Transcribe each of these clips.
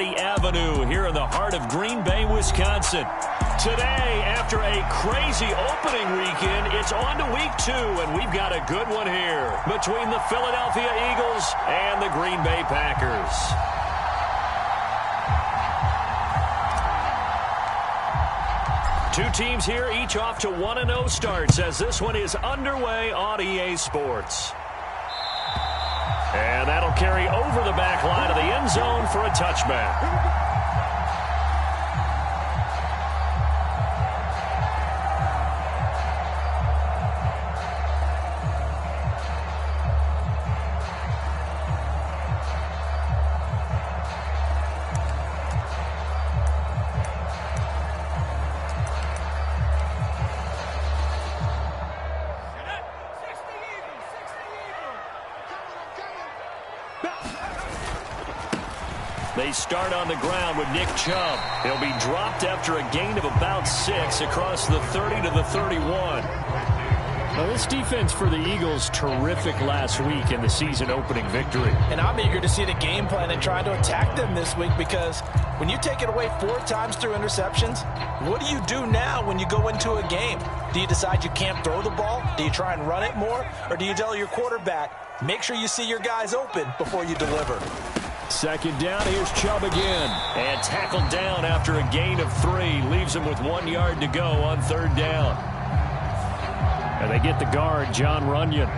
Lombardi Avenue here in the heart of Green Bay, Wisconsin. Today, after a crazy opening weekend, it's on to week 2, and we've got a good one here between the Philadelphia Eagles and the Green Bay Packers. Two teams here, each off to 1-0 starts as this one is underway on EA Sports. And that'll carry over the back line of the end zone for a touchback. They start on the ground with Nick Chubb. He'll be dropped after a gain of about 6 across the 30 to the 31. Now, this defense for the Eagles, terrific last week in the season opening victory. And I'm eager to see the game plan and try to attack them this week, because when you take it away 4 times through interceptions, what do you do now when you go into a game? Do you decide you can't throw the ball? Do you try and run it more? Or do you tell your quarterback, make sure you see your guys open before you deliver? Second down, here's Chubb again. And tackled down after a gain of 3. Leaves him with 1 yard to go on third down. And they get the guard, John Runyon.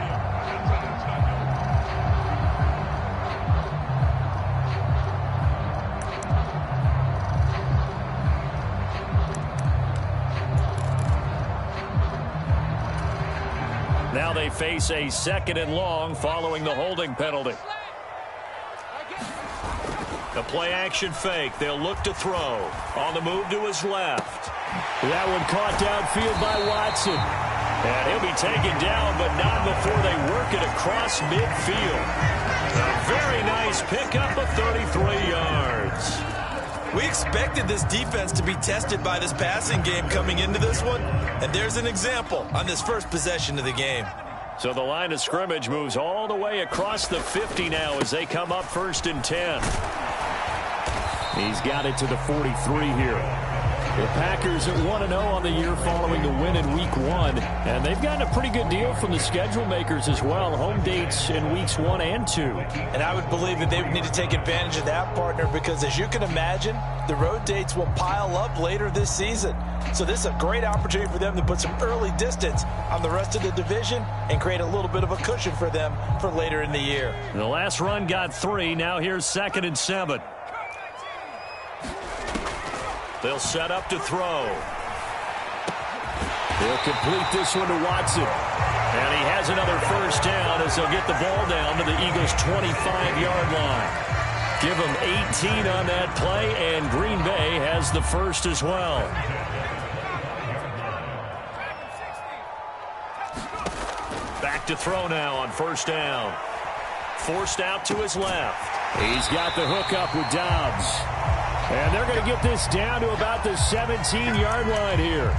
Now they face a 2nd and long following the holding penalty. The play-action fake. They'll look to throw. On the move to his left. That one caught downfield by Watson. And he'll be taken down, but not before they work it across midfield. A very nice pickup of 33 yards. We expected this defense to be tested by this passing game coming into this one, and there's an example on this first possession of the game. So the line of scrimmage moves all the way across the 50 now as they come up 1st and 10. He's got it to the 43 here. The Packers at 1-0 on the year following the win in Week 1. And they've gotten a pretty good deal from the schedule makers as well. Home dates in Weeks 1 and 2. And I would believe that they would need to take advantage of that, partner, because as you can imagine, the road dates will pile up later this season. So this is a great opportunity for them to put some early distance on the rest of the division and create a little bit of a cushion for them for later in the year. The last run got 3. Now here's 2nd and 7. They'll set up to throw. They'll complete this one to Watson. And he has another first down as they'll get the ball down to the Eagles' 25-yard line. Give them 18 on that play, and Green Bay has the first as well. Back to throw now on first down. Forced out to his left. He's got the hook up with Dobbs. And they're going to get this down to about the 17-yard line here.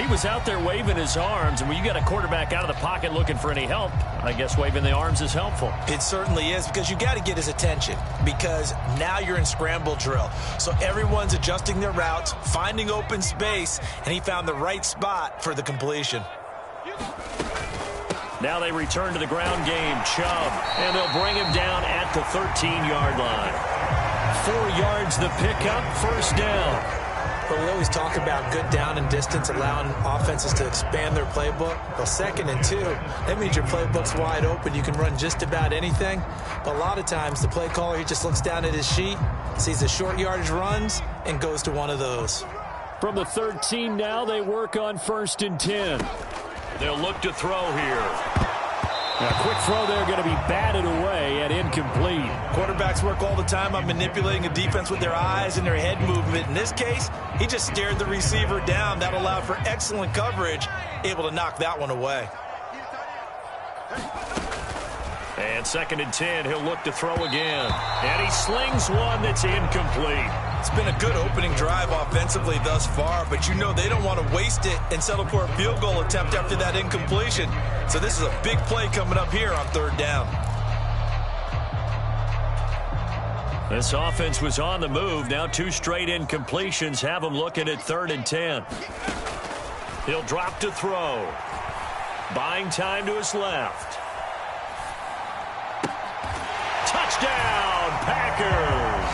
He was out there waving his arms, and when you got a quarterback out of the pocket looking for any help, I guess waving the arms is helpful. It certainly is, because you got to get his attention, because now you're in scramble drill. So everyone's adjusting their routes, finding open space, and he found the right spot for the completion. Now they return to the ground game. Chubb, and they'll bring him down at the 13-yard line. 4 yards the pickup, first down. But we always talk about good down and distance, allowing offenses to expand their playbook. Well, 2nd and 2, that means your playbook's wide open. You can run just about anything. But a lot of times the play caller, he just looks down at his sheet, sees the short yardage runs, and goes to one of those. From the 13 now, they work on 1st and 10. They'll look to throw here. A quick throw there, going to be batted away and incomplete. Quarterbacks work all the time on manipulating a defense with their eyes and their head movement. In this case, he just stared the receiver down. That allowed for excellent coverage, able to knock that one away. And 2nd and 10, he'll look to throw again. And he slings one that's incomplete. It's been a good opening drive offensively thus far, but you know they don't want to waste it and settle for a field goal attempt after that incompletion. So this is a big play coming up here on 3rd down. This offense was on the move. Now 2 straight incompletions have him looking at 3rd and 10. He'll drop to throw. Buying time to his left. Touchdown, Packers!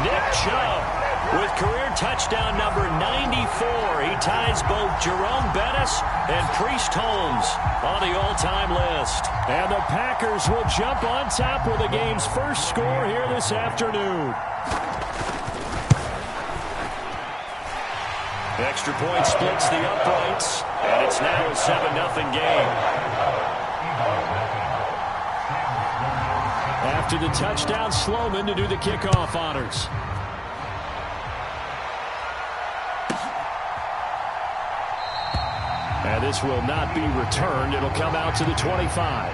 Nick Chubb with career touchdown number 94. He ties both Jerome Bettis and Priest Holmes on the all-time list. And the Packers will jump on top with the game's first score here this afternoon. Extra point splits the uprights, and it's now a 7-0 game. After the touchdown, Sloman to do the kickoff honors. And this will not be returned. It'll come out to the 25.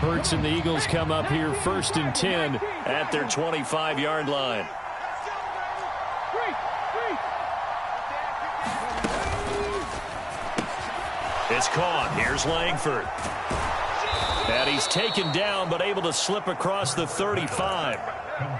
Hurts and the Eagles come up here 1st and 10 at their 25-yard line. It's caught. Here's Langford. And he's taken down but able to slip across the 35.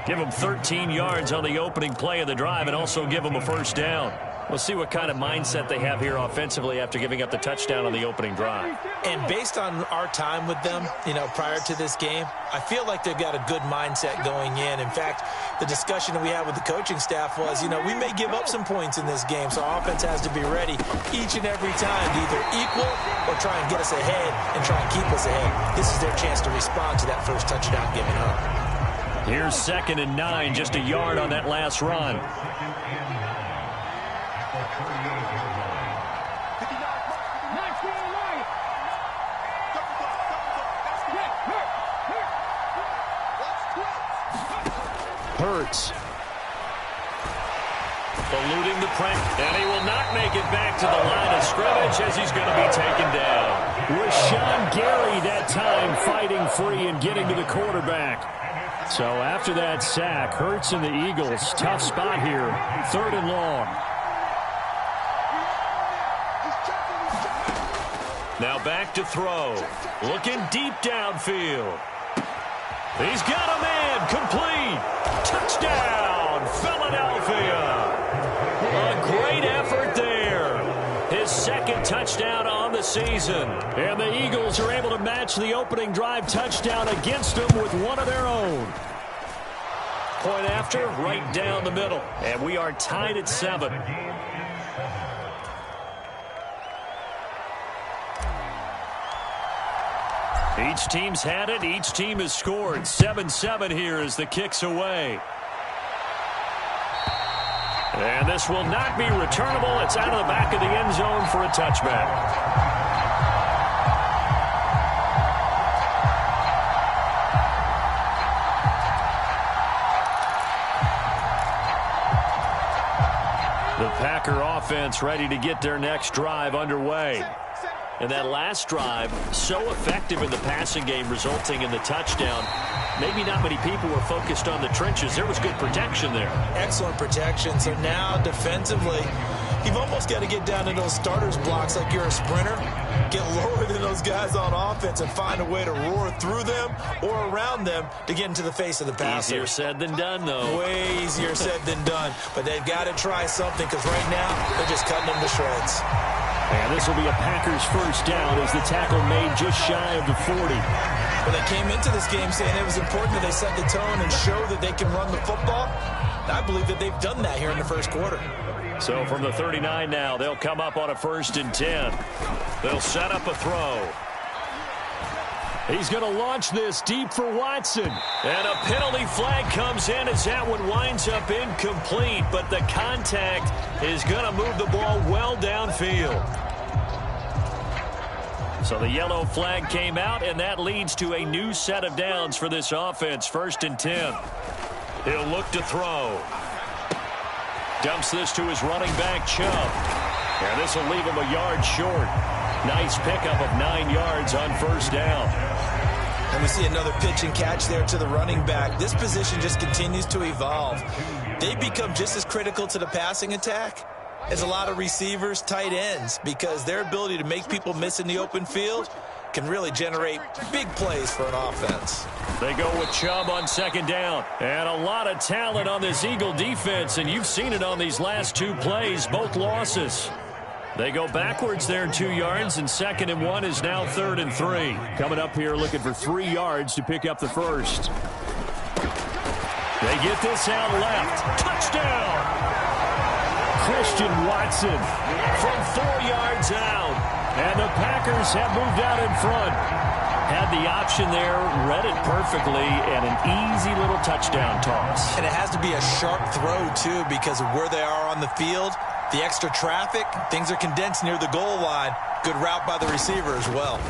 Give him 13 yards on the opening play of the drive and also give him a first down. We'll see what kind of mindset they have here offensively after giving up the touchdown on the opening drive. And based on our time with them, prior to this game, I feel like they've got a good mindset going in. In fact, the discussion that we had with the coaching staff was, we may give up some points in this game, so our offense has to be ready each and every time to either equal or try and get us ahead and try and keep us ahead. This is their chance to respond to that first touchdown given up. Here's 2nd and 9, just a yard on that last run. Hurts. Eluding the pressure, and he will not make it back to the line of scrimmage as he's going to be taken down. Rashawn Gary that time fighting free and getting to the quarterback. So after that sack, Hurts and the Eagles, tough spot here, 3rd and long. Now back to throw. Looking deep downfield. He's got a man. Complete. Touchdown, Philadelphia. A great effort there. His 2nd touchdown on the season. And the Eagles are able to match the opening drive touchdown against them with one of their own. Point after, right down the middle. And we are tied at 7. Each team's had it. Each team has scored. 7-7 here as the kick's away. And this will not be returnable. It's out of the back of the end zone for a touchback. The Packer offense ready to get their next drive underway. And that last drive, so effective in the passing game, resulting in the touchdown. Maybe not many people were focused on the trenches. There was good protection there. Excellent protection. So now, defensively, you've almost got to get down to those starters blocks like you're a sprinter. Get lower than those guys on offense and find a way to roar through them or around them to get into the face of the passer. Easier said than done, though. Way easier said than done. But they've got to try something because right now, they're just cutting them to shreds. And this will be a Packers first down as the tackle made just shy of the 40. Well, they came into this game saying it was important that they set the tone and show that they can run the football. I believe that they've done that here in the first quarter. So from the 39 now, they'll come up on a 1st and 10. They'll set up a throw. He's going to launch this deep for Watson. And a penalty flag comes in as that one winds up incomplete, but the contact is going to move the ball well downfield. So the yellow flag came out, and that leads to a new set of downs for this offense. 1st and 10. He'll look to throw. Dumps this to his running back, Chubb. And this will leave him a yard short. Nice pickup of 9 yards on 1st down. And we see another pitch and catch there to the running back. This position just continues to evolve. They become just as critical to the passing attack is a lot of receivers, tight ends, because their ability to make people miss in the open field can really generate big plays for an offense. They go with Chubb on second down. And a lot of talent on this Eagle defense, and you've seen it on these last two plays, both losses. They go backwards there 2 yards, and 2nd and 1 is now 3rd and 3. Coming up here looking for 3 yards to pick up the first. They get this out left. Touchdown! Christian Watson from 4 yards out. And the Packers have moved out in front. Had the option there, read it perfectly, and an easy little touchdown toss. And it has to be a sharp throw, too, because of where they are on the field. The extra traffic, things are condensed near the goal line. Good route by the receiver as well.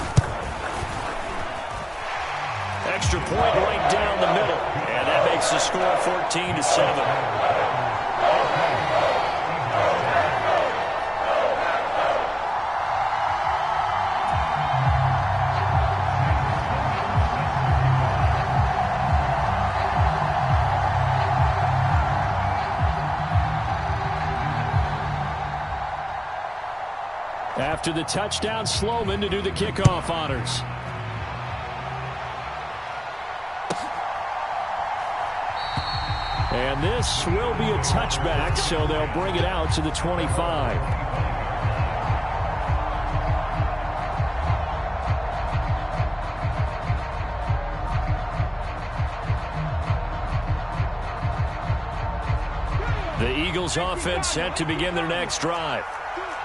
Extra point right down the middle. And that makes the score 14-7. After the touchdown, Sloman to do the kickoff honors. And this will be a touchback, so they'll bring it out to the 25. The Eagles offense set to begin their next drive.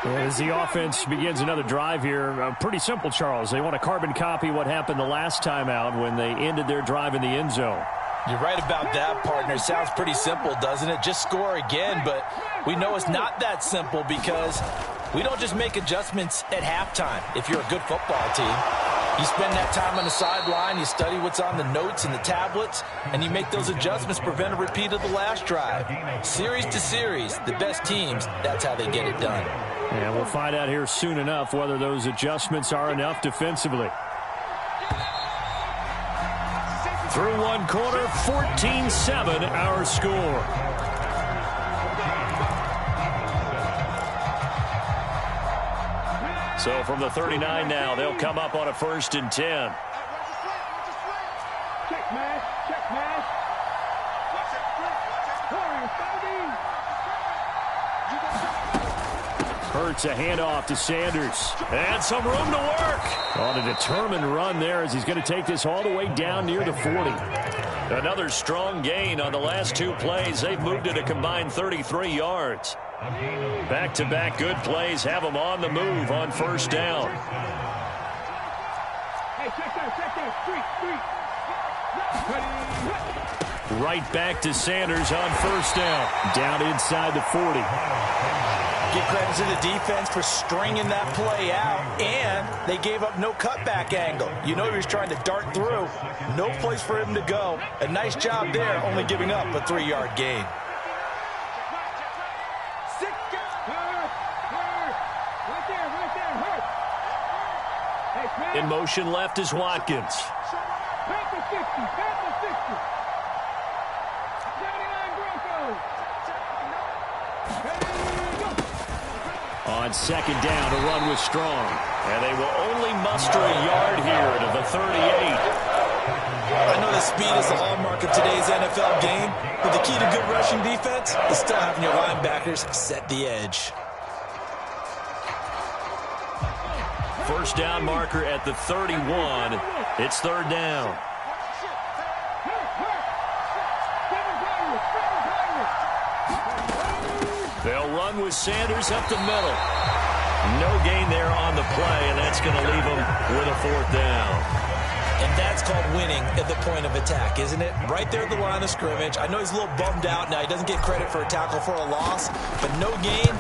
As the offense begins another drive here, pretty simple, Charles. They want to carbon copy what happened the last time out when they ended their drive in the end zone. You're right about that, partner. Sounds pretty simple, doesn't it? Just score again, but we know it's not that simple because we don't just make adjustments at halftime if you're a good football team. You spend that time on the sideline, you study what's on the notes and the tablets, and you make those adjustments, prevent a repeat of the last drive. Series to series, the best teams, that's how they get it done. And we'll find out here soon enough whether those adjustments are enough defensively. Through one quarter, 14-7 our score. So from the 39 now, they'll come up on a 1st and 10. Check, man. Check, man. Hurts a handoff to Sanders. And some room to work. On a determined run there as he's going to take this all the way down near the 40. Another strong gain on the last two plays. They've moved it a combined 33 yards. Back-to-back good plays have them on the move on 1st down. Hey, check that. Street. Right back to Sanders on 1st down. Down inside the 40. Give credit to the defense for stringing that play out, and they gave up no cutback angle. You know he was trying to dart through. No place for him to go. A nice job there, only giving up a 3-yard gain. In motion left is Watkins. On 2nd down, the run was strong. And they will only muster a yard here to the 38. I know that speed is the hallmark of today's NFL game, but the key to good rushing defense is still having your linebackers set the edge. 1st down marker at the 31. It's 3rd down. They'll run with Sanders up the middle. No gain there on the play, and that's going to leave them with a 4th down. And that's called winning at the point of attack, isn't it? Right there at the line of scrimmage. I know he's a little bummed out now. He doesn't get credit for a tackle for a loss, but no gain.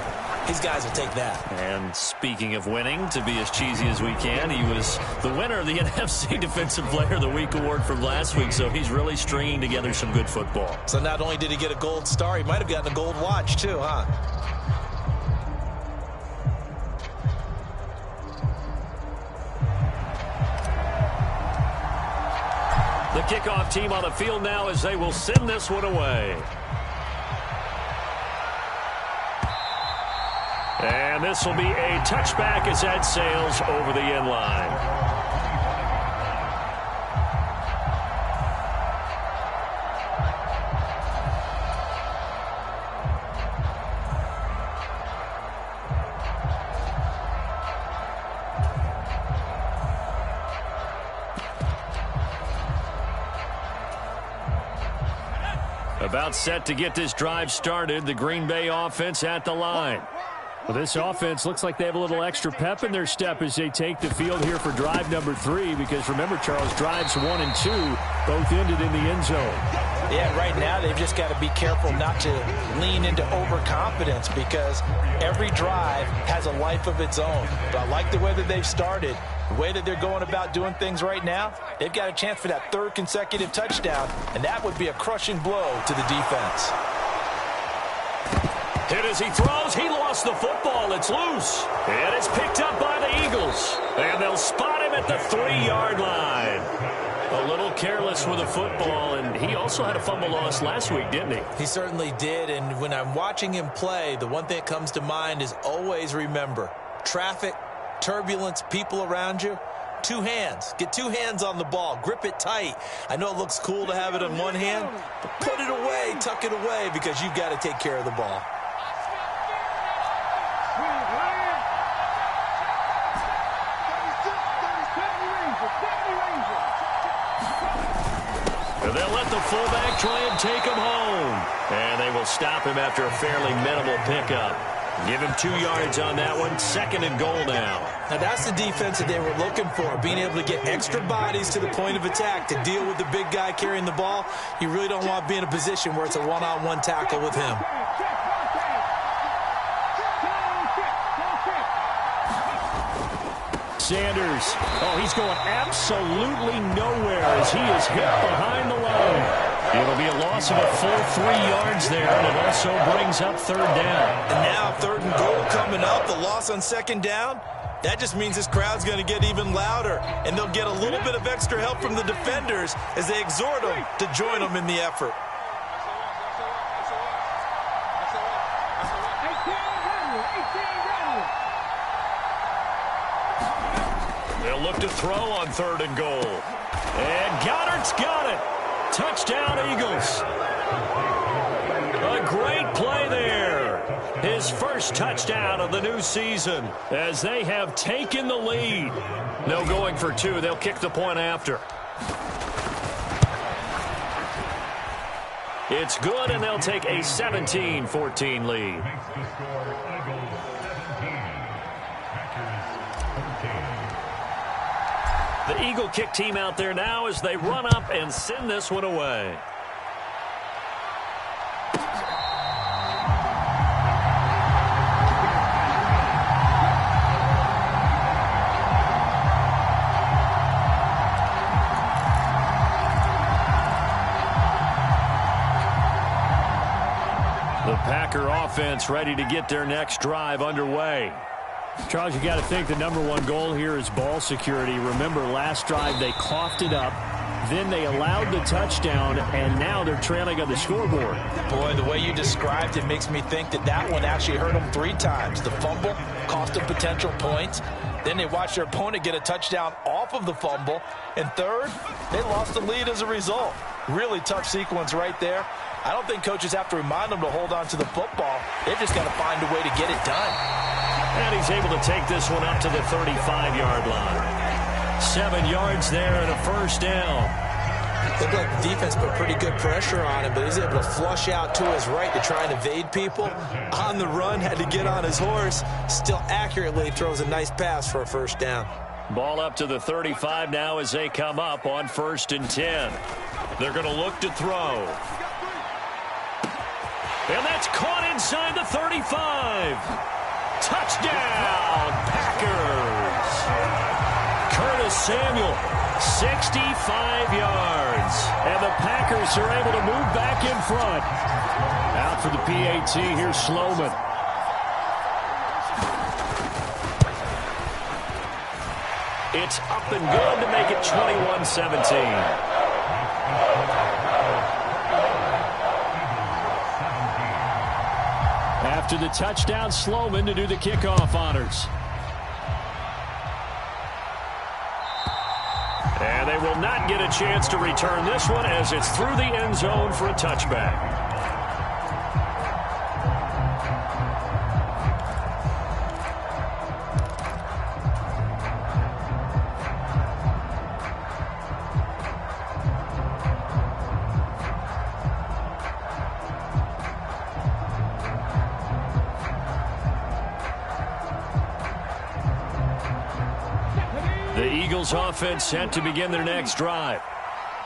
These guys will take that. And speaking of winning, to be as cheesy as we can, he was the winner of the NFC Defensive Player of the Week award from last week, so he's really stringing together some good football. So not only did he get a gold star, he might have gotten a gold watch too, huh? The kickoff team on the field now as they will send this one away. This will be a touchback as that sails over the end line. About set to get this drive started. The Green Bay offense at the line. Well, this offense looks like they have a little extra pep in their step as they take the field here for drive number 3. Because remember, Charles, drives 1 and 2 both ended in the end zone. Yeah, right now they've just got to be careful not to lean into overconfidence because every drive has a life of its own. But I like the way that they've started. The way that they're going about doing things right now, they've got a chance for that 3rd consecutive touchdown, and that would be a crushing blow to the defense. Hit as he throws. He lost the football. It's loose. And it's picked up by the Eagles. And they'll spot him at the 3-yard line. A little careless with the football, and he also had a fumble loss last week, didn't he? He certainly did, and when I'm watching him play, the one thing that comes to mind is always remember, traffic, turbulence, people around you, 2 hands. Get 2 hands on the ball. Grip it tight. I know it looks cool to have it in one hand, but put it away, tuck it away, because you've got to take care of the ball. They'll let the fullback try and take him home. And they will stop him after a fairly minimal pickup. Give him 2 yards on that one. 2nd and goal now. Now that's the defense that they were looking for, being able to get extra bodies to the point of attack to deal with the big guy carrying the ball. You really don't want to be in a position where it's a one-on-one tackle with him. Sanders. Oh, he's going absolutely nowhere as he is hit behind the line. It'll be a loss of a full 3 yards there, and it also brings up 3rd down. And now 3rd and goal coming up. The loss on 2nd down. That just means this crowd's going to get even louder, and they'll get a little bit of extra help from the defenders as they exhort them to join them in the effort. They'll look to throw on 3rd and goal. And Goddard's got it. Touchdown, Eagles. A great play there. His first touchdown of the new season as they have taken the lead. No going for 2. They'll kick the point after. It's good, and they'll take a 17-14 lead. The Eagle kick team out there now as they run up and send this one away. The Packer offense ready to get their next drive underway. Charles, you got to think the #1 goal here is ball security. Remember, last drive they coughed it up, then they allowed the touchdown, and now they're trailing on the scoreboard. Boy, the way you described it makes me think that that one actually hurt them 3 times. The fumble cost them potential points. Then they watched their opponent get a touchdown off of the fumble. And third, they lost the lead as a result. Really tough sequence right there. I don't think coaches have to remind them to hold on to the football. They've just got to find a way to get it done. And he's able to take this one up to the 35-yard line. 7 yards there and a 1st down. Looked like the defense put pretty good pressure on him, but he's able to flush out to his right to try and evade people. On the run, had to get on his horse. Still accurately throws a nice pass for a 1st down. Ball up to the 35 now as they come up on 1st and 10. They're going to look to throw. And that's caught inside the 35. Touchdown, Packers. Curtis Samuel, 65 yards. And the Packers are able to move back in front. Out for the PAT, here's Sloman. It's up and good to make it 21-17. to the touchdown slowman to do the kickoff honors. And they will not get a chance to return this one as it's through the end zone for a touchback. The Eagles offense set to begin their next drive.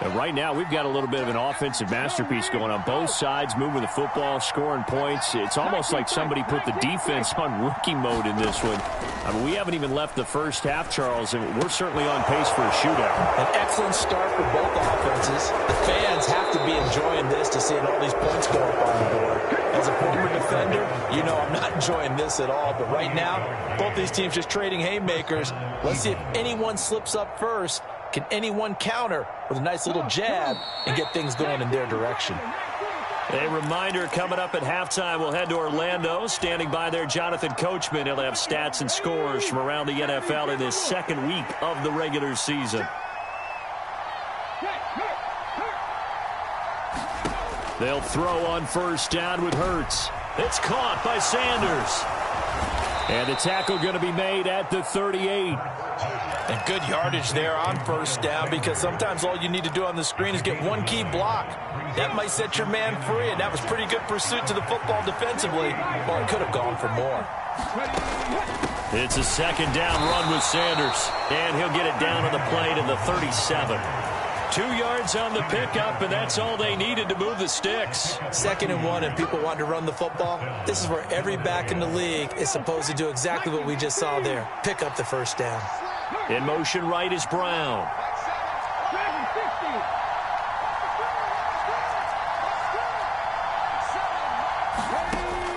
And right now, we've got a little bit of an offensive masterpiece going on both sides, moving the football, scoring points. It's almost like somebody put the defense on rookie mode in this one. I mean, we haven't even left the first half, Charles, and we're certainly on pace for a shootout. An excellent start for both offenses. The fans have to be enjoying this to see all these points go up on the board. As a former defender, you know I'm not enjoying this at all. But right now, both these teams just trading haymakers. Let's see if anyone slips up first. Can anyone counter with a nice little jab and get things going in their direction? A reminder coming up at halftime, we'll head to Orlando. Standing by there, Jonathan Coachman. He'll have stats and scores from around the NFL in this second week of the regular season. They'll throw on first down with Hurts. It's caught by Sanders. And the tackle going to be made at the 38. And good yardage there on first down, because sometimes all you need to do on the screen is get one key block. That might set your man free, and that was pretty good pursuit to the football defensively. Well, it could have gone for more. It's a second down run with Sanders, and he'll get it down on the play to the 37. 2 yards on the pickup, and that's all they needed to move the sticks. 2nd and 1, and people want to run the football. This is where every back in the league is supposed to do exactly what we just saw there. Pick up the first down. In motion right is Brown.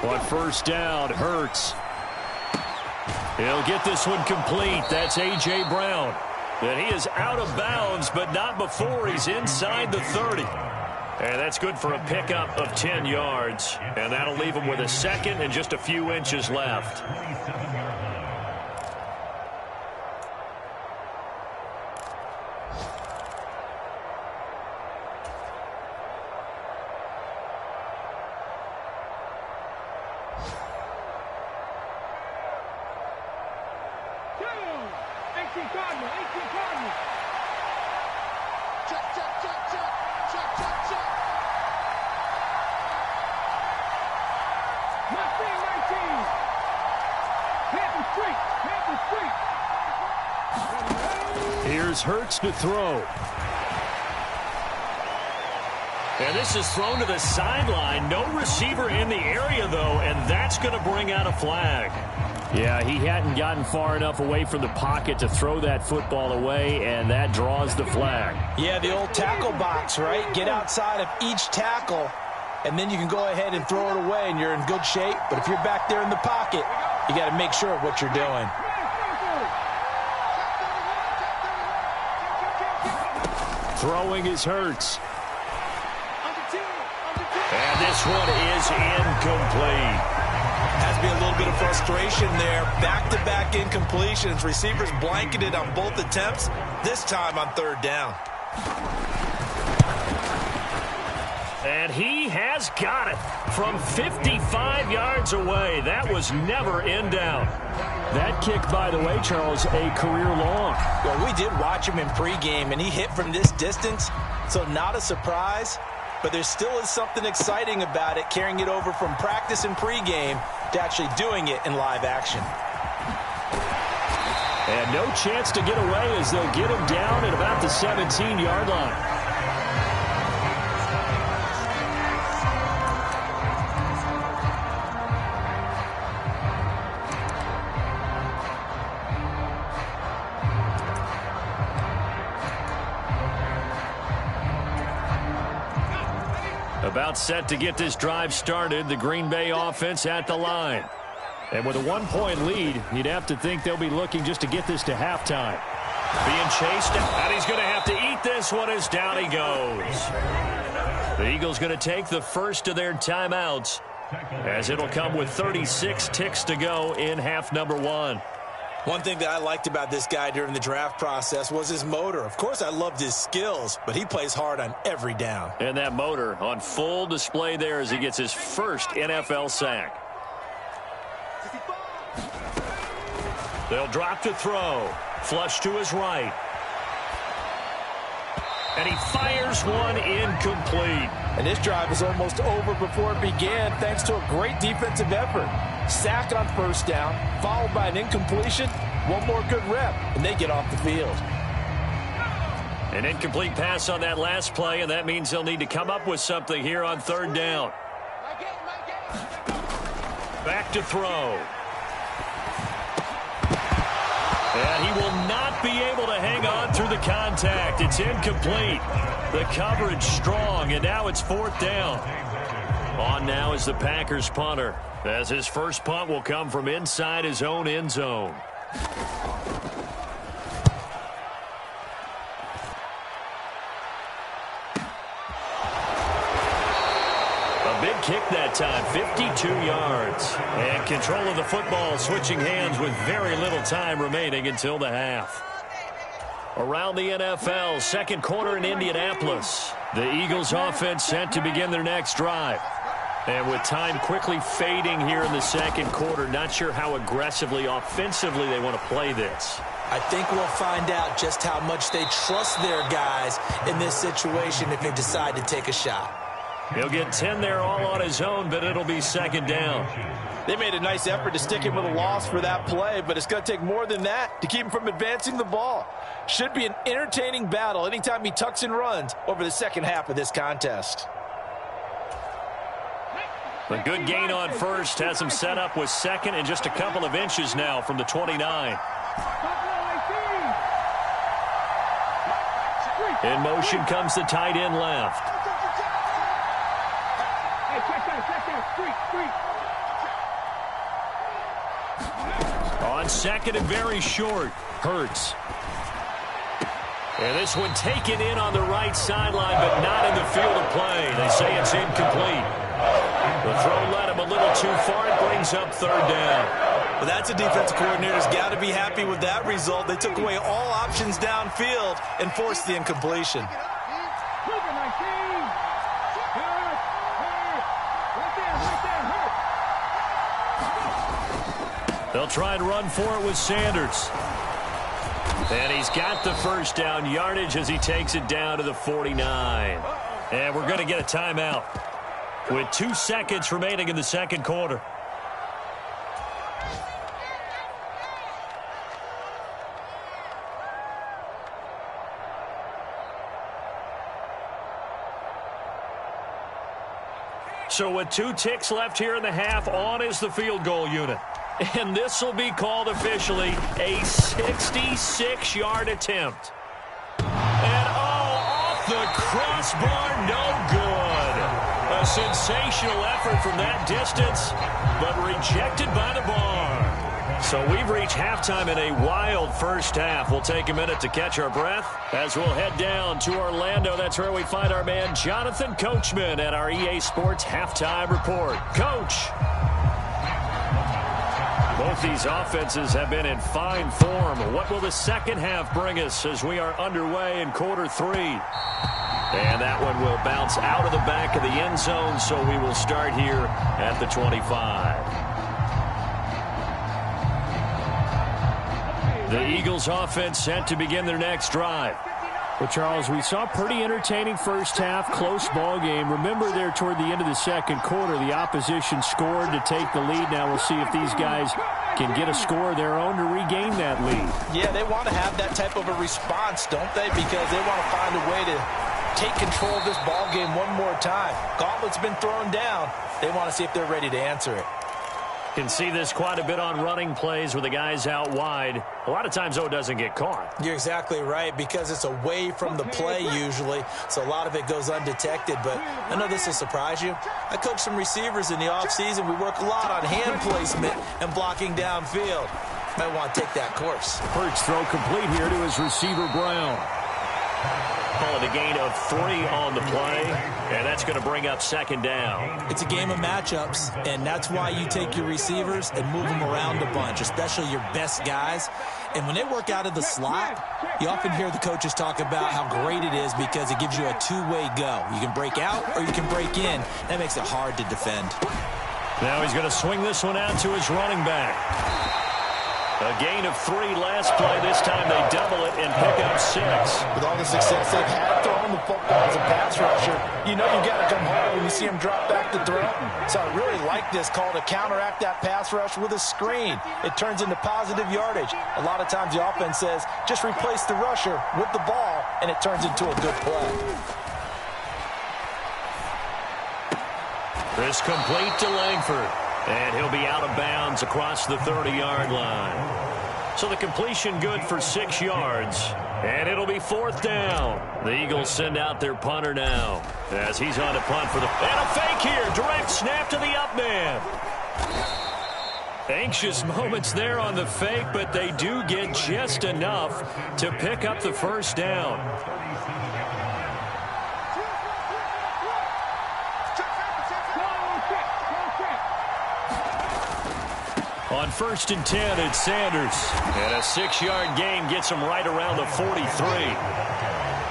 On first down, Hurts. He'll get this one complete. That's A.J. Brown. And he is out of bounds, but not before he's inside the 30. And that's good for a pickup of 10 yards. And that'll leave him with a second and just a few inches left. Here's Hurts to throw. And this is thrown to the sideline. No receiver in the area, though, and that's going to bring out a flag. Yeah, he hadn't gotten far enough away from the pocket to throw that football away, and that draws the flag. Yeah, the old tackle box, right? Get outside of each tackle, and then you can go ahead and throw it away, and you're in good shape. But if you're back there in the pocket, you got to make sure of what you're doing. Throwing is Hurts. And this one is incomplete. Has to be a little bit of frustration there. Back-to-back incompletions. Receivers blanketed on both attempts, this time on third down. And he has got it from 55 yards away. That was never in down. That kick, by the way, Charles, a career long. Well, we did watch him in pregame, and he hit from this distance, so not a surprise. But there still is something exciting about it, carrying it over from practice and pregame to actually doing it in live action. And no chance to get away as they'll get him down at about the 17-yard line. About set to get this drive started, the Green Bay offense at the line. And with a 1-point lead, you'd have to think they'll be looking just to get this to halftime. Being chased, and he's going to have to eat this one as down he goes. The Eagles going to take the first of their timeouts as it'll come with 36 ticks to go in half number 1. One thing that I liked about this guy during the draft process was his motor. Of course, I loved his skills, but he plays hard on every down. And that motor on full display there as he gets his first NFL sack. They'll drop to throw. Flush to his right. And he fires one incomplete. And this drive is almost over before it began thanks to a great defensive effort. Sack on first down, followed by an incompletion. One more good rep, and they get off the field. An incomplete pass on that last play, and that means they'll need to come up with something here on third down. Back to throw. And he will not be able to hang on through the contact. It's incomplete. The coverage strong, and now it's fourth down. On now is the Packers punter, as his first punt will come from inside his own end zone. A big kick that time, 52 yards. And control of the football switching hands with very little time remaining until the half. Around the NFL, second quarter in Indianapolis. The Eagles offense set to begin their next drive. And with time quickly fading here in the second quarter, not sure how aggressively, offensively they want to play this. I think we'll find out just how much they trust their guys in this situation if they decide to take a shot. He'll get 10 there all on his own, but it'll be second down. They made a nice effort to stick him with a loss for that play, but it's going to take more than that to keep him from advancing the ball. Should be an entertaining battle anytime he tucks and runs over the second half of this contest. A good gain on first has him set up with second and just a couple of inches now from the 29. In motion comes the tight end left. On second and very short, Hurts. And this one taken in on the right sideline, but not in the field of play. They say it's incomplete. The throw led him a little too far. It brings up third down. Well, that's a defensive coordinator's got to be happy with that result. They took away all options downfield and forced the incompletion. They'll try and run for it with Sanders. And he's got the first down yardage as he takes it down to the 49. And we're going to get a timeout with 2 seconds remaining in the second quarter. So with 2 ticks left here in the half, on is the field goal unit. And this will be called officially a 66-yard attempt. And off the crossbar, no good. A sensational effort from that distance, but rejected by the bar. So we've reached halftime in a wild first half. We'll take a minute to catch our breath as we'll head down to Orlando. That's where we find our man Jonathan Coachman at our EA Sports Halftime Report. Coach. Both these offenses have been in fine form. What will the second half bring us as we are underway in quarter 3? And that one will bounce out of the back of the end zone, so we will start here at the 25. The Eagles offense set to begin their next drive. Well, Charles, we saw a pretty entertaining first half, close ball game. Remember there toward the end of the second quarter, the opposition scored to take the lead. Now we'll see if these guys can get a score of their own to regain that lead. Yeah, they want to have that type of a response, don't they? Because they want to find a way to take control of this ball game one more time. Gauntlet's been thrown down. They want to see if they're ready to answer it. Can see this quite a bit on running plays with the guys out wide. A lot of times, though, it doesn't get caught. You're exactly right, because it's away from the play usually, so a lot of it goes undetected. But I know this will surprise you. I coach some receivers in the offseason. We work a lot on hand placement and blocking downfield. Might want to take that course. Hurts throw complete here to his receiver, Brown. Call it a gain of 3 on the play, and that's going to bring up second down. It's a game of matchups, and that's why you take your receivers and move them around a bunch, especially your best guys. And when they work out of the slot, you often hear the coaches talk about how great it is because it gives you a two-way go. You can break out or you can break in. That makes it hard to defend. Now he's going to swing this one out to his running back. A gain of 3 last play. This time they double it and pick up 6. With all the success they've had throwing the football as a pass rusher, you know you got to come hard when you see him drop back to throw. So I really like this call to counteract that pass rush with a screen. It turns into positive yardage. A lot of times the offense says, just replace the rusher with the ball, and it turns into a good play. This complete to Langford. And he'll be out of bounds across the 30-yard line. So the completion good for 6 yards. And it'll be 4th down. The Eagles send out their punter now as he's on to punt for the... And a fake here. Direct snap to the up man. Anxious moments there on the fake, but they do get just enough to pick up the first down. On 1st and 10, it's Sanders. And a 6-yard gain gets him right around the 43.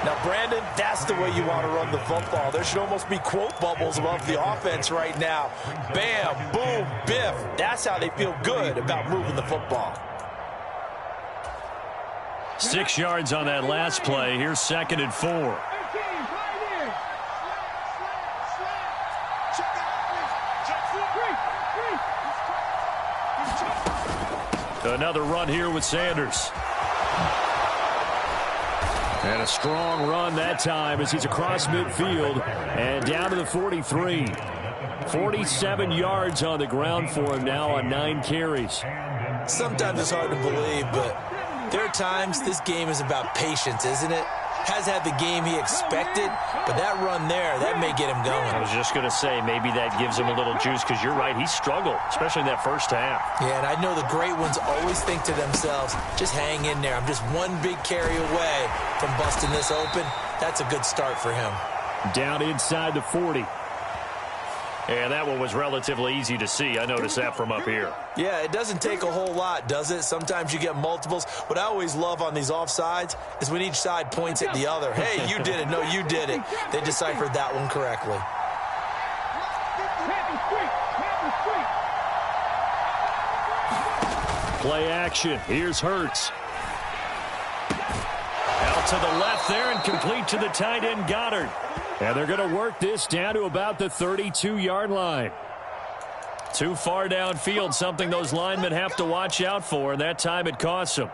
Now, Brandon, that's the way you want to run the football. There should almost be quote bubbles above the offense right now. Bam, boom, biff. That's how they feel good about moving the football. 6 yards on that last play. Here's 2nd and 4. Another run here with Sanders. And a strong run that time as he's across midfield and down to the 43. 47 yards on the ground for him now on 9 carries. Sometimes it's hard to believe, but there are times this game is about patience, isn't it? Has had the game he expected, but that run there, that may get him going. I was just going to say, maybe that gives him a little juice because you're right, he struggled, especially in that first half. Yeah, and I know the great ones always think to themselves, just hang in there. I'm just one big carry away from busting this open. That's a good start for him. Down inside the 40. And that one was relatively easy to see. I noticed that from up here. Yeah, it doesn't take a whole lot, does it? Sometimes you get multiples. What I always love on these offsides is when each side points at the other. Hey, you did it. No, you did it. They deciphered that one correctly. Play action. Here's Hurts. Out to the left there and complete to the tight end Goddard. And they're going to work this down to about the 32-yard line. Too far downfield, something those linemen have to watch out for, and that time it costs them.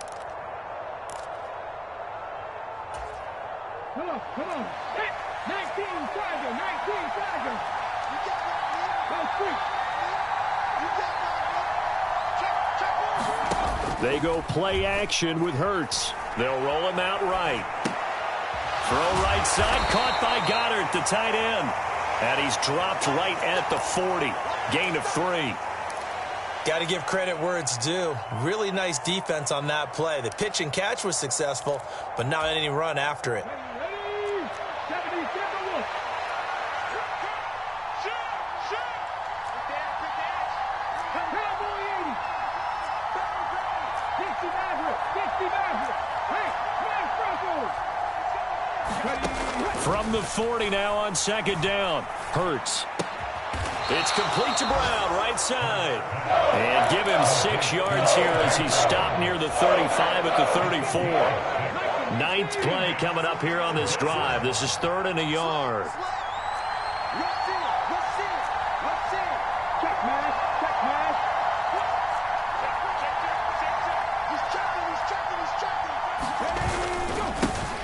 Come on. 19 Tiger. They go play action with Hurts. They'll roll him out right. Throw right side, caught by Goddard, the tight end. And he's dropped right at the 40. Gain of 3. Got to give credit where it's due. Really nice defense on that play. The pitch and catch was successful, but not any run after it. From the 40 now on 2nd down. Hurts. It's complete to Brown, right side. And give him 6 yards here as he's stopped near the 35 at the 34. 9th play coming up here on this drive. This is 3rd and a yard.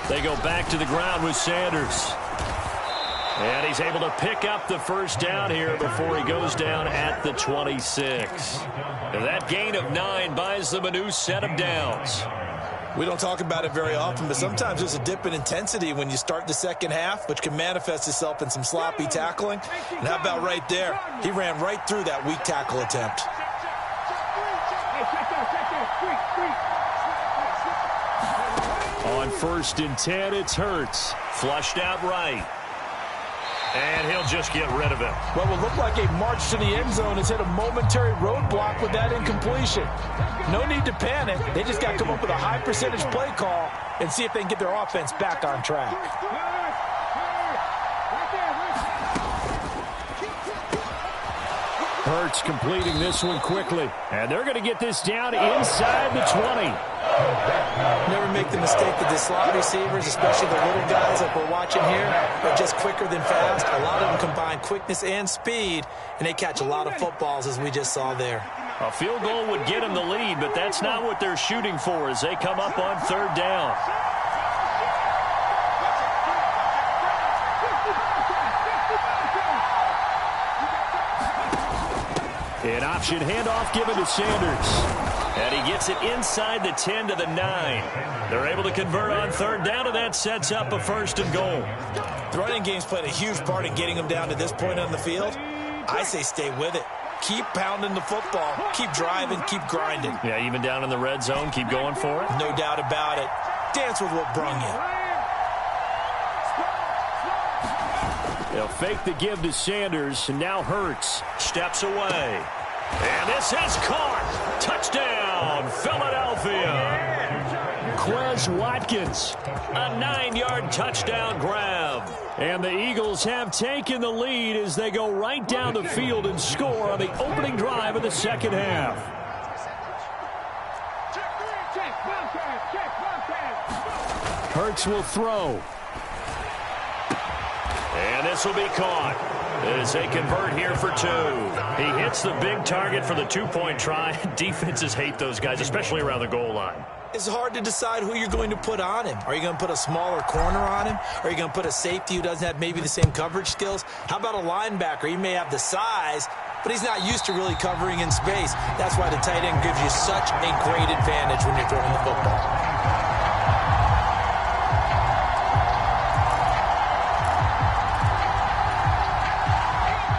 They go back to the ground with Sanders. And he's able to pick up the first down here before he goes down at the 26. And that gain of 9 buys them a new set of downs. We don't talk about it very often, but sometimes there's a dip in intensity when you start the second half, which can manifest itself in some sloppy tackling. And how about right there? He ran right through that weak tackle attempt. On 1st and 10, it's Hurts. Flushed out right. And he'll just get rid of it. What will look like a march to the end zone has hit a momentary roadblock with that incompletion. No need to panic. They just got to come up with a high percentage play call and see if they can get their offense back on track. Hurts completing this one quickly. And they're going to get this down inside the 20. Never make the mistake that the slot receivers, especially the little guys like we're watching here, are just quicker than fast. A lot of them combine quickness and speed, and they catch a lot of footballs, as we just saw there. A field goal would get them the lead, but that's not what they're shooting for as they come up on 3rd down. An option handoff given to Sanders. And he gets it inside the 10 to the 9. They're able to convert on 3rd down, and that sets up a 1st and goal. The running game's played a huge part in getting them down to this point on the field. I say stay with it. Keep pounding the football. Keep driving. Keep grinding. Yeah, even down in the red zone, keep going for it. No doubt about it. Dance with what brung you. They'll fake the give to Sanders, and now Hurts Steps away. And this is caught. Touchdown, Philadelphia. Quez Watkins. A 9-yard touchdown grab. And the Eagles have taken the lead as they go right down the field and score on the opening drive of the 2nd half. Hurts will throw. And this will be caught as they convert here for 2. He hits the big target for the 2-point try. Defenses hate those guys, especially around the goal line. It's hard to decide who you're going to put on him. Are you going to put a smaller corner on him? Are you going to put a safety who doesn't have maybe the same coverage skills? How about a linebacker? He may have the size, but he's not used to really covering in space. That's why the tight end gives you such a great advantage when you're throwing the football.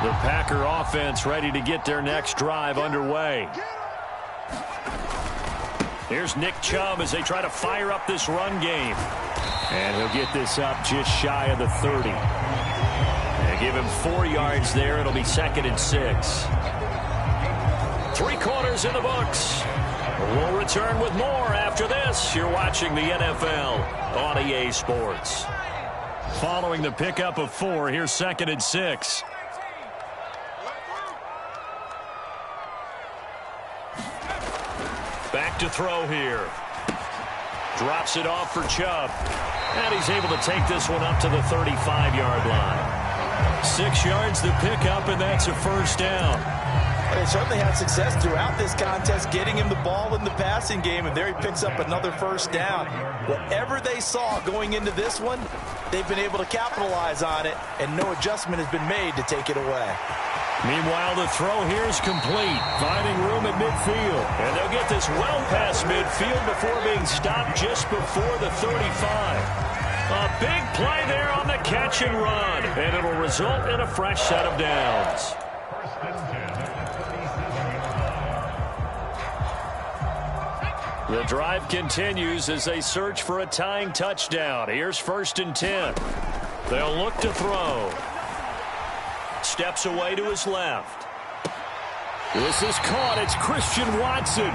The Packer offense ready to get their next drive underway. Here's Nick Chubb as they try to fire up this run game. And he'll get this up just shy of the 30. They give him 4 yards there. It'll be 2nd and 6. 3 quarters in the books. We'll return with more after this. You're watching the NFL on EA Sports. Following the pickup of 4, here's 2nd and 6. Back to throw here. Drops it off for Chubb. And he's able to take this one up to the 35-yard line. 6 yards to pick up, and that's a 1st down. They certainly had success throughout this contest getting him the ball in the passing game, and there he picks up another 1st down. Whatever they saw going into this one, they've been able to capitalize on it, and no adjustment has been made to take it away. Meanwhile, the throw here is complete, finding room at midfield. And they'll get this well past midfield before being stopped just before the 35. A big play there on the catch and run, and it'll result in a fresh set of downs. The drive continues as they search for a tying touchdown. Here's 1st and 10. They'll look to throw. Steps away to his left. This is caught. It's Christian Watson.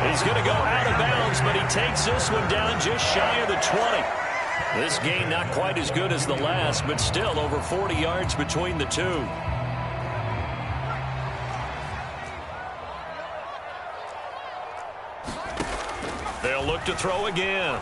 He's going to go out of bounds, but he takes this one down just shy of the 20. This gain not quite as good as the last, but still over 40 yards between the two. They'll look to throw again.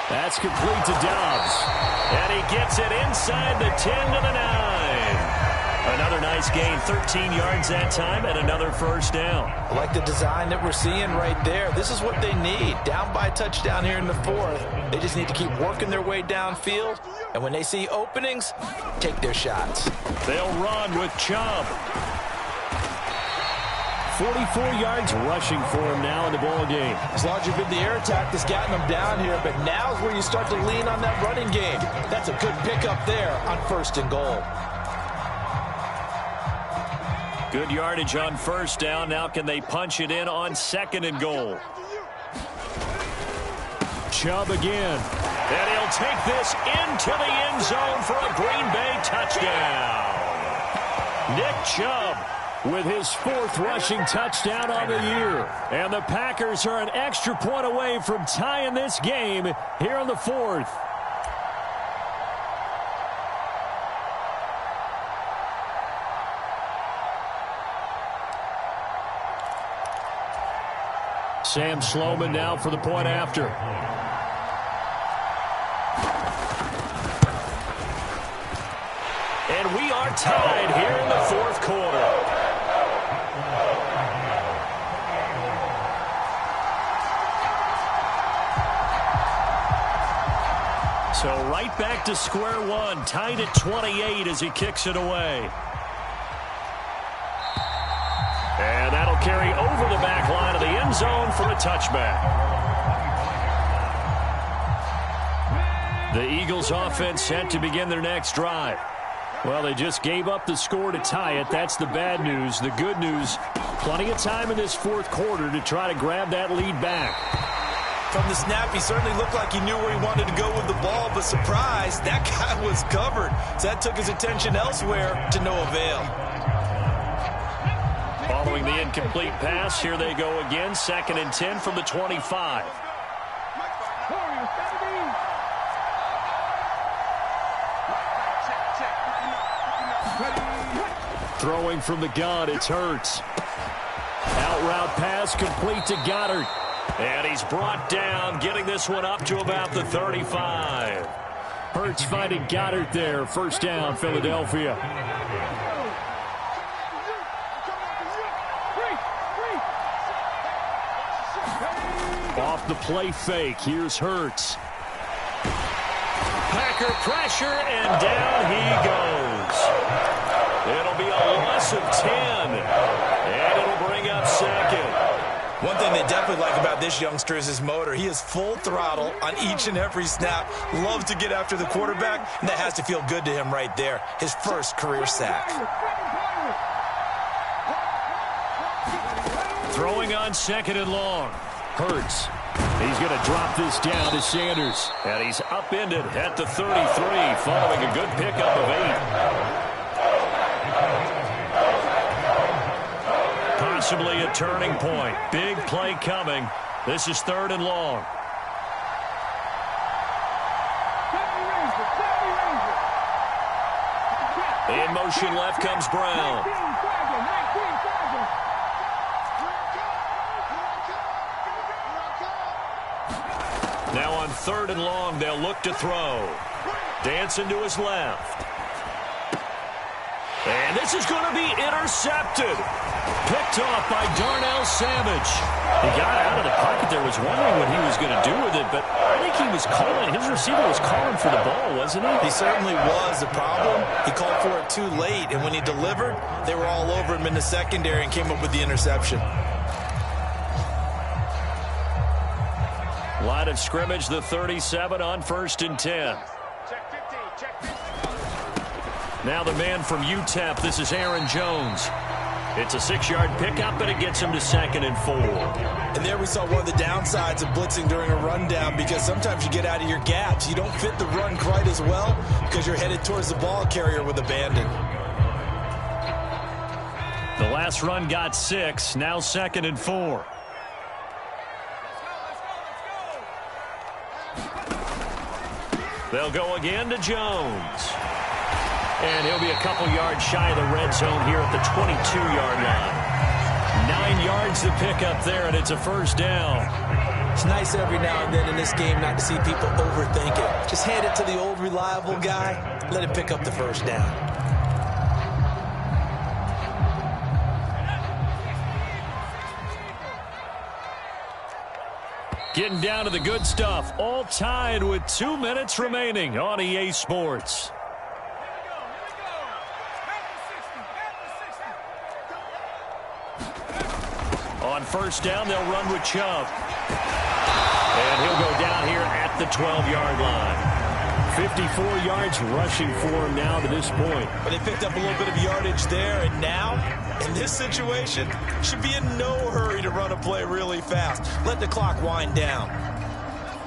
That's complete to Dobbs. And he gets it inside the 10 to the 9. Another nice gain, 13 yards that time, and another 1st down. I like the design that we're seeing right there. This is what they need. Down by a touchdown here in the 4th. They just need to keep working their way downfield. And when they see openings, take their shots. They'll run with Chubb. 44 yards rushing for him now in the ball game. As long as you've been the air attack that's gotten them down here, but now is where you start to lean on that running game. That's a good pickup there on 1st and goal. Good yardage on 1st down. Now can they punch it in on 2nd and goal? Chubb again. And he'll take this into the end zone for a Green Bay touchdown. Nick Chubb with his 4th rushing touchdown on the year. And the Packers are an extra point away from tying this game here in the 4th. Sam Sloman now for the point after. And we are tied here in the 4th quarter. So right back to square one, tied at 28 as he kicks it away. And that'll carry over the back line of the end zone for a touchback. The Eagles offense set to begin their next drive. Well, they just gave up the score to tie it. That's the bad news. The good news, plenty of time in this 4th quarter to try to grab that lead back. From the snap, he certainly looked like he knew where he wanted to go with the ball, but surprise, that guy was covered. So that took his attention elsewhere to no avail. Following the incomplete pass, here they go again. 2nd and 10 from the 25. Throwing from the gun, it's Hurts. Out route pass complete to Goddard. And he's brought down, getting this one up to about the 35. Hurts finding Goddard there. 1st down, Philadelphia. Off the play fake, here's Hurts. Packer pressure, and down he goes. It'll be a loss of 10, and it'll bring up 2nd. One thing they definitely like about this youngster is his motor. He is full throttle on each and every snap. Loves to get after the quarterback, and that has to feel good to him right there. His 1st career sack. Throwing on 2nd and long. Hurts. He's going to drop this down to Sanders. And he's upended at the 33, following a good pickup of 8. Possibly a turning point. Big play coming. This is 3rd and long. In motion left comes Brown. Now on 3rd and long, they'll look to throw. Dancing to his left. And this is going to be intercepted. Picked off by Darnell Savage. He got out of the pocket there, was wondering what he was going to do with it, but I think he was calling. His receiver was calling for the ball, wasn't he? He certainly was. The problem, he called for it too late, and when he delivered, they were all over him in the secondary and came up with the interception. Line of scrimmage, the 37 on 1st and 10. Now the man from UTEP, this is Aaron Jones. It's a 6-yard pickup, and it gets him to 2nd and 4. And there we saw one of the downsides of blitzing during a rundown, because sometimes you get out of your gaps. You don't fit the run quite as well because you're headed towards the ball carrier with abandon. The last run got 6, now 2nd and 4. They'll go again to Jones. And he'll be a couple yards shy of the red zone here at the 22-yard line. 9 yards to pick up there, and it's a 1st down. It's nice every now and then in this game not to see people overthink it. Just hand it to the old reliable guy. Let him pick up the 1st down. Getting down to the good stuff. All tied with 2 minutes remaining on EA Sports. On 1st down, they'll run with Chubb. And he'll go down here at the 12-yard line. 54 yards rushing for him now to this point. But they picked up a little bit of yardage there, and now, in this situation, should be in no hurry to run a play really fast. Let the clock wind down.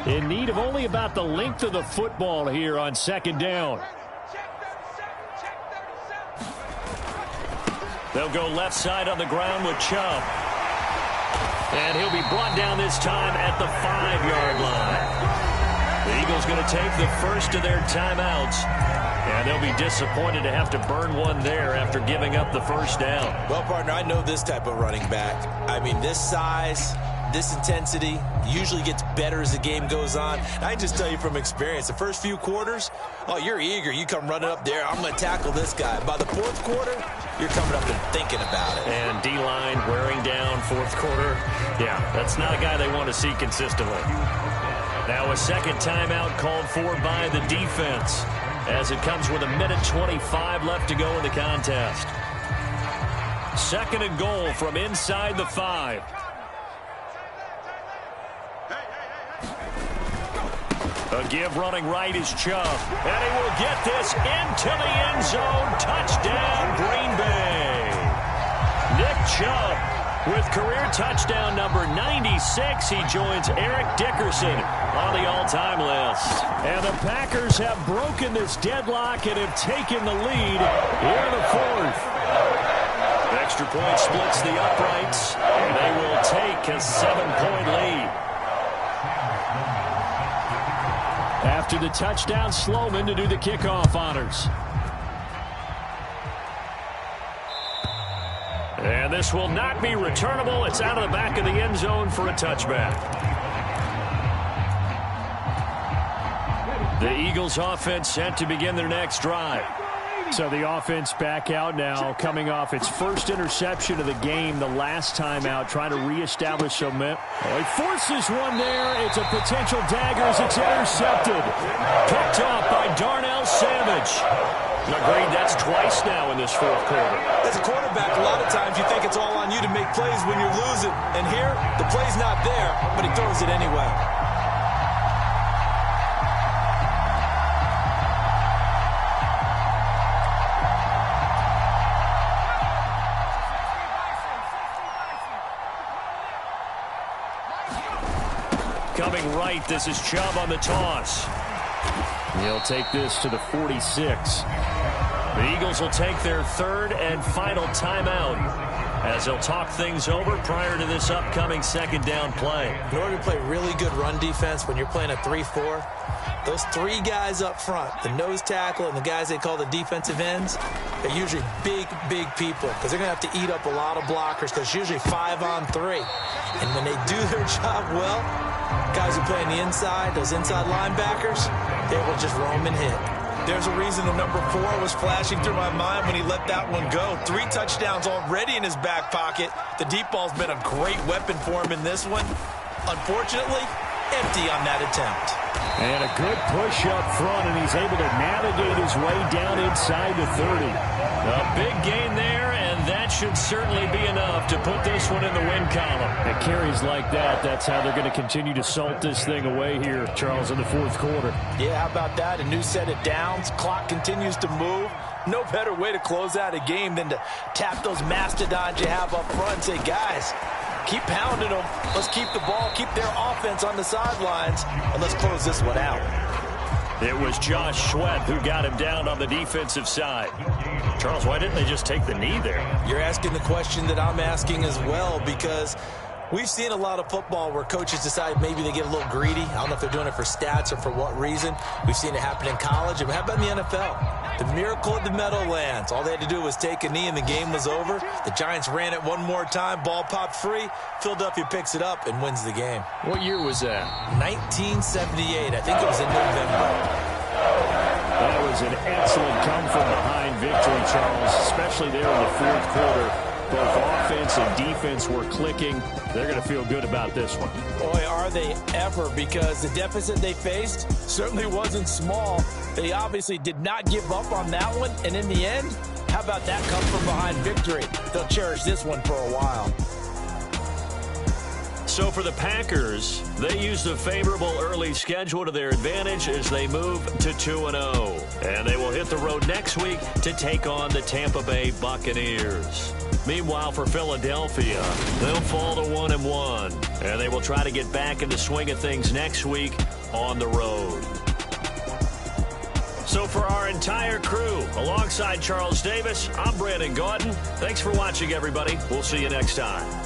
in need of only about the length of the football here on second down. They'll go left side on the ground with Chubb. And he'll be brought down this time at the 5-yard line. The Eagles going to take the first of their timeouts. And they'll be disappointed to have to burn one there after giving up the first down. Well, partner, I know this type of running back. I mean, this size, this intensity usually gets better as the game goes on. And I just tell you from experience, the first few quarters, oh, you're eager. You come running up there, I'm going to tackle this guy. By the fourth quarter, you're coming up and thinking about it. And D-line wearing down fourth quarter. Yeah, that's not a guy they want to see consistently. Now a second timeout called for by the defense, as it comes with 1:25 left to go in the contest. Second and goal from inside the 5. A give running right is Chubb. And he will get this into the end zone. Touchdown, Green Bay. Nick Chubb with career touchdown number 96. He joins Eric Dickerson on the all-time list. And the Packers have broken this deadlock and have taken the lead here in the fourth. Extra point splits the uprights. They will take a 7-point lead. After the touchdown, Sloman to do the kickoff honors. And this will not be returnable. It's out of the back of the end zone for a touchback. The Eagles offense set to begin their next drive. So the offense back out now, coming off its first interception of the game the last time out, trying to reestablish some momentum. Oh, he forces one there. It's a potential dagger as it's intercepted. Picked off by Darnell Savage. Agreed, that's twice now in this fourth quarter. As a quarterback, a lot of times you think it's all on you to make plays when you're losing. And here, the play's not there, but he throws it anyway. Coming right, this is Chubb on the toss. He'll take this to the 46. The Eagles will take their third and final timeout as they'll talk things over prior to this upcoming second down play. In order to play really good run defense when you're playing a 3-4, those three guys up front, the nose tackle and the guys they call the defensive ends, they're usually big people because they're going to have to eat up a lot of blockers because it's usually 5-on-3. And when they do their job well, guys who play on the inside, those inside linebackers, they will just roam and hit. There's a reason the number 4 was flashing through my mind when he let that one go. 3 touchdowns already in his back pocket. The deep ball's been a great weapon for him in this one. Unfortunately, empty on that attempt. And a good push up front, and he's able to navigate his way down inside the 30. A big gain there, and that should certainly be enough to put this one in the win column. And carries like that, that's how they're going to continue to salt this thing away here, Charles, in the fourth quarter. Yeah, how about that? A new set of downs. Clock continues to move. No better way to close out a game than to tap those mastodons you have up front and say, guys, keep pounding them. Let's keep the ball, keep their offense on the sidelines, and let's close this one out. It was Josh Sweat who got him down on the defensive side. Charles, why didn't they just take the knee there? You're asking the question that I'm asking as well, because we've seen a lot of football where coaches decide maybe they get a little greedy. I don't know if they're doing it for stats or for what reason. We've seen it happen in college. And how about in the NFL? The miracle of the Meadowlands. All they had to do was take a knee and the game was over. The Giants ran it one more time. Ball popped free. Philadelphia picks it up and wins the game. What year was that? 1978. I think it was in November. That was an excellent come-from-behind victory, Charles, especially there in the fourth quarter. Both offense and defense were clicking. They're going to feel good about this one. Boy, are they ever, because the deficit they faced certainly wasn't small. They obviously did not give up on that one, and in the end, how about that come-from-behind victory? They'll cherish this one for a while. So for the Packers, they use the favorable early schedule to their advantage as they move to 2-0. And they will hit the road next week to take on the Tampa Bay Buccaneers. Meanwhile, for Philadelphia, they'll fall to 1-1 And they will try to get back in the swing of things next week on the road. So for our entire crew, alongside Charles Davis, I'm Brandon Gaudin. Thanks for watching, everybody. We'll see you next time.